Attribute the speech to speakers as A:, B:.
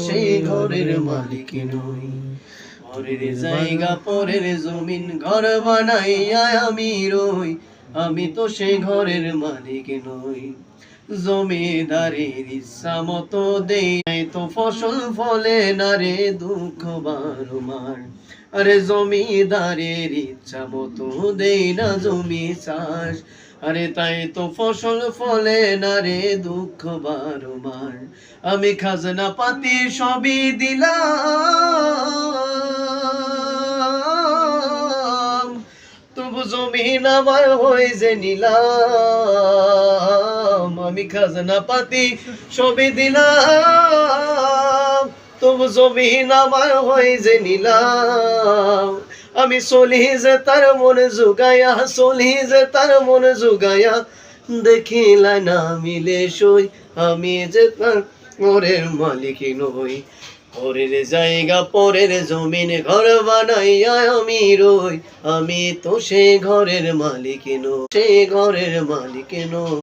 A: সেই ঘরের মালিক নই। পরের জায়গা পরের জমিন ঘর বানাইয়া আমি রই, আমি তো সে ঘরের মালিক নই। জমিদারের ইচ্ছা মতো দেই নাই তো ফসল ফলে না রে দুঃখ বারমার। আরে জমিদারের ইচ্ছা মতো দেই না জমি চাষ, আরে তাই তো ফসল ফলে না রে দুঃখ বারমার। আমি খাজনা পাতি সবই দিলাম, তবু জমিন আমার হয়ে যে নিলাম। আমি খাজনা পাতি সবই দিলাম, তবু জমিন আমার হয়ে যে নিলাম। আমি চলি যে তার মনে জুগাইয়া, চলি যে তার মনে জুগাইয়া, দেখিলা না মিলে সই, আমি যে তার ঘরের মালিক নই। পরের জায়গা পরের জমিন ঘর বানাইয়া আমি রই, আমি তো সে ঘরের মালিক নই, সে ঘরের মালিক নই।